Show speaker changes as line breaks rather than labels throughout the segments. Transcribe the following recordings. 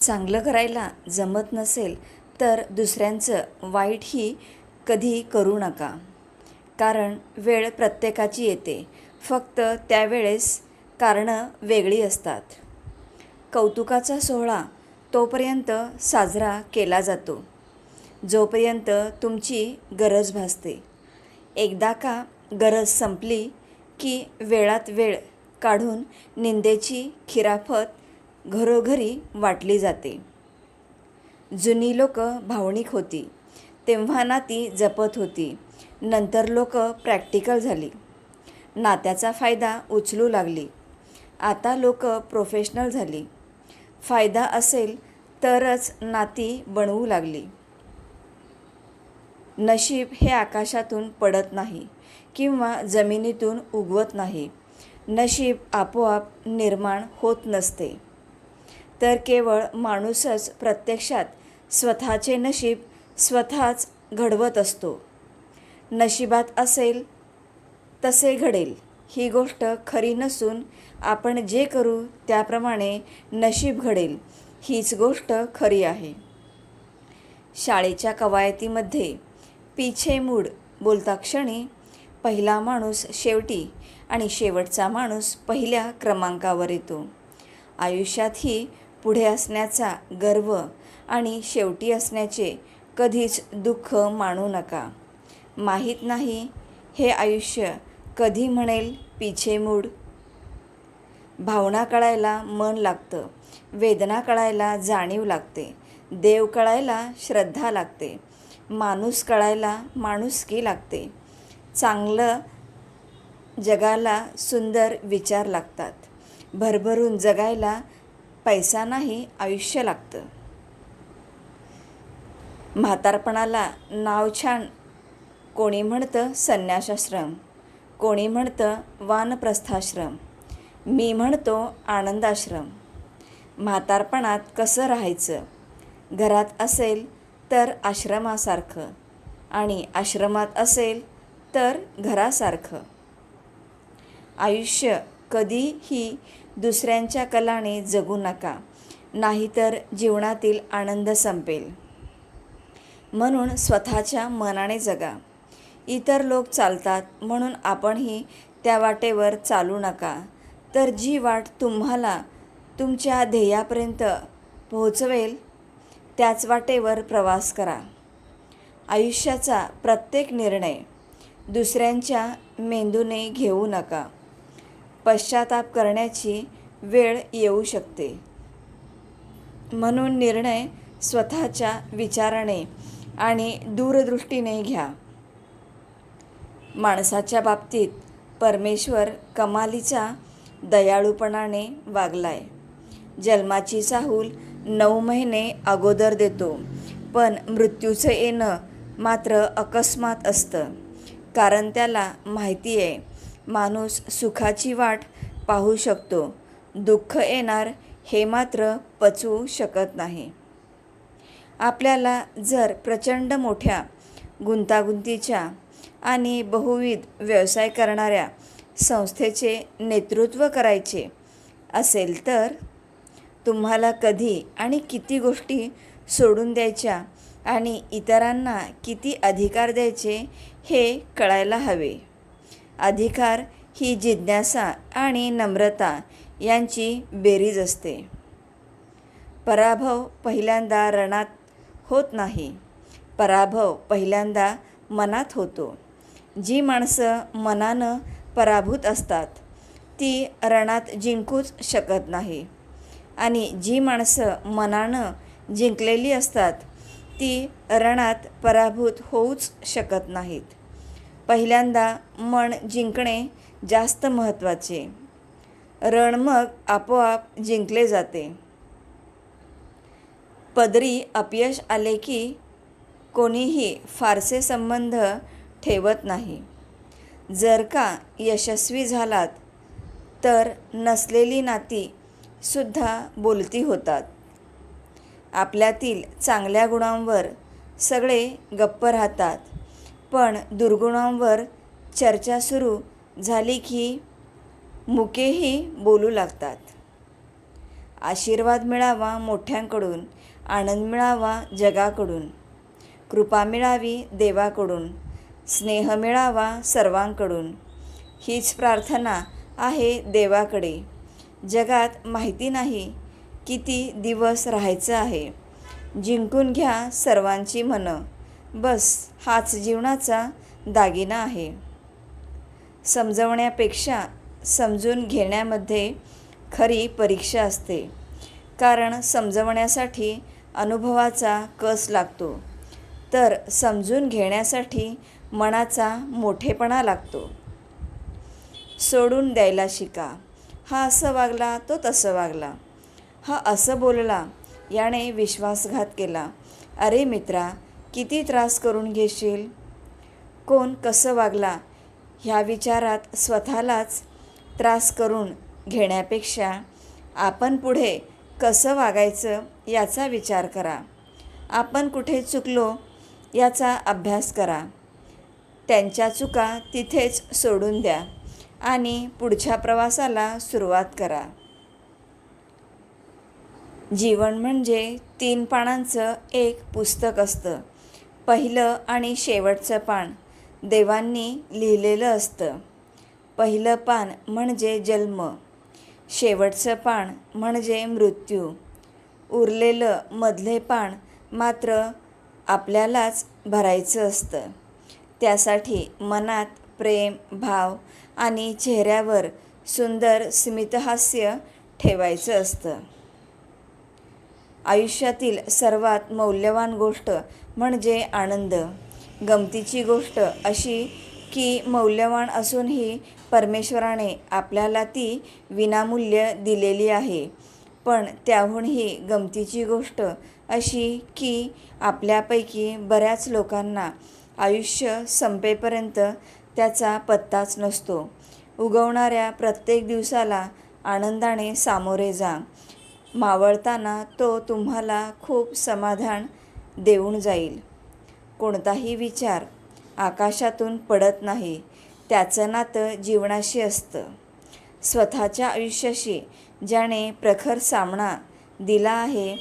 चांगलं करायला जमत नसेल तर दुसऱ्यांचं वाईटही कधी करू नका. कारण वेळ प्रत्येकाची येते, फक्त त्यावेळेस कारणं वेगळी असतात. कौतुकाचा सोहळा तोपर्यंत साजरा केला जातो जोपर्यंत तुमची गरज भासते. एकदा का गरज संपली की वेळात वेळ काढून निंदेची खिराफत घरोघरी वाटली जाते. जुनी लोक भावनिक होती तेव्हा नाती जपत होती. नंतर लोक प्रॅक्टिकल झाली, नात्याचा फायदा उचलू लागली. आता लोक प्रोफेशनल झाली, फायदा असेल तरच नाती बनवू लागली. नशीब हे आकाशातून पडत नाही किंवा जमिनीतून उगवत नाही. नशीब आपोआप निर्माण होत नसते, तर केवळ माणूसच प्रत्यक्षात स्वतःचे नशीब स्वतःच घडवत असतो. नशिबात असेल तसे घडेल ही गोष्ट खरी नसून आपण जे करू त्याप्रमाणे नशीब घडेल हीच गोष्ट खरी आहे. शाळेच्या कवायतीमध्ये पीछे मूड बोलता क्षणी पहिला माणूस शेवटी आणि शेवटचा माणूस पहिल्या क्रमांकावर येतो. आयुष्यातही पुढे असण्याचा गर्व आणि शेवटी असण्याचे कधीच दुःख मानू नका. माहीत नाही हे आयुष्य कधी म्हणेल पीछे मूड. भावना कळायला मन लागतं, वेदना कळायला जाणीव लागते, देव कळायला श्रद्धा लागते, माणूस कळायला माणुसकी लागते, चांगलं जगाला सुंदर विचार लागतात, भरभरून जगायला पैसा नाही आयुष्य लागतं. म्हातारपणाला नाव छान, कोणी म्हणतं संन्यासाश्रम, कोणी म्हणतं वानप्रस्थाश्रम, मी म्हणतो आनंदाश्रम. म्हातारपणात कसं राहायचं? घरात असेल तर आश्रमासारखं आणि आश्रमात असेल तर घरासारखं. आयुष्य कधीही दुसऱ्यांच्या कलाने जगू नका, नाहीतर जीवनातील आनंद संपेल. म्हणून स्वतःच्या मनाने जगा. इतर लोक चालतात म्हणून आपणही त्या वाटेवर चालू नका, तर जी वाट तुम्हाला तुमच्या ध्येयापर्यंत पोहोचवेल त्याच वाटेवर प्रवास करा. आयुष्याचा प्रत्येक निर्णय दुसऱ्यांच्या मेंदूने घेऊ नका. पश्चाताप करण्याची वेळ येऊ शकते, म्हणून निर्णय स्वतःच्या विचाराने आणि दूरदृष्टीने घ्या. माणसाच्या बाबतीत परमेश्वर कमालीचा दयाळूपणाने वागलाय. जन्माची चाहूल 9 महिने अगोदर देतो, पण मृत्यूचं येणं मात्र अकस्मात असतं. कारण त्याला माहिती आहे माणूस सुखाची वाट पाहू शकतो, दुःख येणार हे मात्र पचवू शकत नाही. आपल्याला जर प्रचंड मोठ्या गुंतागुंतीच्या आणि बहुविध व्यवसाय करणाऱ्या संस्थेचे नेतृत्व करायचे असेल तर तुम्हाला कधी आणि किती गोष्टी सोडून द्यायच्या आणि इतरांना किती अधिकार द्यायचे हे कळायला हवे. अधिकार ही जिज्ञासा आणि नम्रता यांची बेरीज असते. पराभव पहिल्यांदा रणात होत नाही, पराभव पहिल्यांदा मनात होतो. जी माणसं मनानं पराभूत असतात ती रणात जिंकूच शकत नाही, आणि जी माणसं मनानं जिंकलेली असतात ती रणात पराभूत होऊच शकत नाहीत. पहिल्यांदा मन जिंकणे जास्त महत्त्वाचे, रण मग आपोआप जिंकले जाते. पदरी अपयश आले की कोणीही फारसे संबंध ठेवत नाही. जर का यशस्वी झालात तर नसलेली नाती सुद्धा बोलती होतात. आपल्यातील चांगल्या गुणांवर सगळे गप्प राहतात, पण दुर्गुणांवर चर्चा सुरू झाली की मुकेही बोलू लागतात. आशीर्वाद मिळावा मोठ्यांकडून, आनंद मिळावा जगाकडून, कृपा मिळावी देवाकडून, स्नेह मिळावा सर्वांकडून. हीच प्रार्थना आहे देवाकडे. जगात माहिती नाही किती दिवस राहायचं आहे. जिंकून घ्या सर्वांची मनं, बस हाच जीवनाचा दागिना आहे. समजवण्यापेक्षा समजून घेण्यामध्ये खरी परीक्षा असते. कारण समजवण्यासाठी अनुभवाचा कस लागतो, तर समजून घेण्यासाठी मनाचा मोठेपणा लागतो. सोडून द्यायला शिका. हा असं वागला तो तसं वागला, हा असं बोलला याने विश्वासघात केला. अरे मित्रा, किती त्रास करून घेशील. कोण कसं वागला ह्या विचारात स्वतःलाच त्रास करून घेण्यापेक्षा आपण पुढे कसं वागायचं याचा विचार करा. आपण कुठे चुकलो याचा अभ्यास करा. त्यांच्या चुका तिथेच सोडून द्या आणि पुढच्या प्रवासाला सुरुवात करा. जीवन म्हणजे 3 पानांचं एक पुस्तक असतं. पहिलं आणि शेवटचं पान देवांनी लिहिलेलं असतं. पहिलं पान म्हणजे जन्म, शेवटचं पान म्हणजे मृत्यू. उरलेलं मधले पान मात्र आपल्यालाच भरायचं असतं. त्यासाठी मनात प्रेम, भाव आणि चेहऱ्यावर सुंदर स्मितहास्य ठेवायचं असतं. आयुष्यातील सर्वात मौल्यवान गोष्ट म्हणजे आनंद. गमतीची गोष्ट अशी की मौल्यवान असूनही परमेश्वराने आपल्याला ती विनामूल्य दिलेली आहे. पण त्याहूनही गमतीची गोष्ट अशी की आपल्यापैकी बऱ्याच लोकांना आयुष्य संपेपर्यंत त्याचा पत्ताच नसतो. उगवणाऱ्या प्रत्येक दिवसाला आनंदाने सामोरे जा. मावळताना तो तुम्हाला खूप समाधान देऊन जाईल. कोणताही विचार आकाशातून पडत नाही, त्याचं नातं जीवनाशी असतं. स्वतःच्या आयुष्याशी ज्याने प्रखर सामना दिला आहे,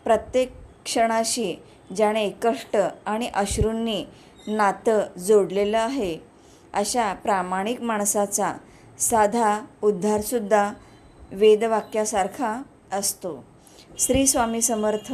प्रत्येक क्षणाशी ज्याने कष्ट आणि अश्रूंनी नातं जोडलेलं आहे, अशा प्रामाणिक माणसाचा साधा उद्धारसुद्धा वेदवाक्यासारखा असतो. श्री स्वामी समर्थ.